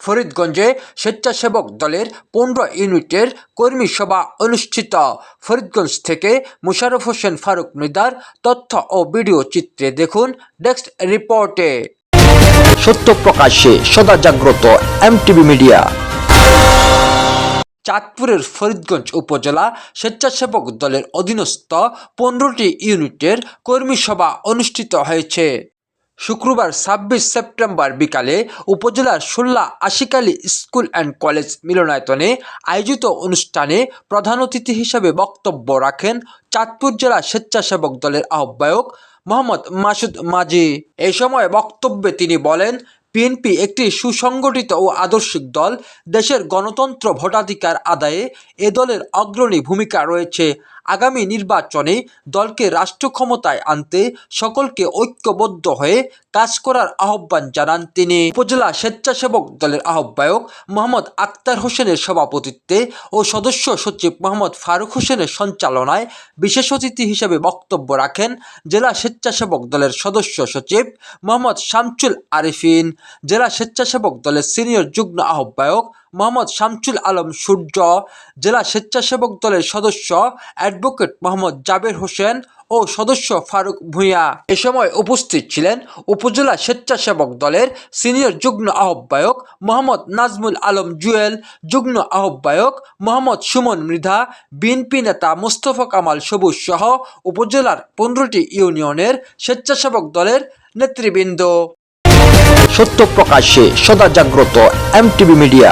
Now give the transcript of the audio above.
ফরিদগঞ্জে স্বেচ্ছাসেবক দলের 15 ইউনিটের কর্মী সভা অনুষ্ঠিত। ফরিদগঞ্জ থেকে মোশাররফ হোসেন ফারুক মৃধার তথ্য ও ভিডিও চিত্রে দেখুন ডেস্ক রিপোর্টে। সত্য প্রকাশে সদা জাগ্রত এমটিভি মিডিয়া। চাঁদপুরের ফরিদগঞ্জ উপজেলা স্বেচ্ছাসেবক দলের অধীনস্থ 15টি ইউনিটের কর্মী সভা অনুষ্ঠিত হয়েছে। শুক্রবার 26 সেপ্টেম্বর বিকালে উপজেলার Sulla Ashik Ali school and college মিলনায়তনে আয়োজিত অনুষ্ঠানে প্রধান অতিথি হিসেবে বক্তব্য রাখেন চাঁদপুর জেলা স্বেচ্ছাসেবক দলের আহ্বায়ক মোহাম্মদ মাসুদ মাঝি। এই সময় বক্তব্যে তিনি বলেন, বিএনপি একটি সুসংগঠিত ও আদর্শিক দল। দেশের গণতন্ত্র ভোটাধিকার আদায়ে এ দলের অগ্রণী ভূমিকা রয়েছে। আগামী নির্বাচনে দলকে রাষ্ট্র ক্ষমতায় আনতে সকলকে ঐক্যবদ্ধ হয়ে কাজ করার আহ্বান জানান তিনি। উপজেলা স্বেচ্ছাসেবক দলের আহ্বায়ক মোহাম্মদ আক্তার হোসেনের সভাপতিত্বে ও সদস্য সচিব মোহাম্মদ ফারুক হোসেনের সঞ্চালনায় বিশেষ অতিথি হিসেবে বক্তব্য রাখেন জেলা স্বেচ্ছাসেবক দলের সদস্য সচিব মোহাম্মদ শামসুল আরিফিন, জেলা স্বেচ্ছাসেবক দলের সিনিয়র যুগ্ম আহ্বায়ক মোহাম্মদ শামসুল আলম সূর্য, জেলা স্বেচ্ছাসেবক দলের সদস্য অ্যাডভোকেট মোহাম্মদ জাবের হোসেন ও সদস্য ফারুক ভূঁইয়া। এ সময় উপস্থিত ছিলেন উপজেলা স্বেচ্ছাসেবক দলের সিনিয়র যুগ্ম আহ্বায়ক মোহাম্মদ নাজমুল আলম জুয়েল, যুগ্ম আহ্বায়ক মোহাম্মদ সুমন মৃধা, বিএনপি নেতা মোস্তফা কামাল সবুজ সহ উপজেলার 15টি ইউনিয়নের স্বেচ্ছাসেবক দলের নেতৃবৃন্দ। সত্য প্রকাশে সদা জাগ্রত এমটিভি মিডিয়া।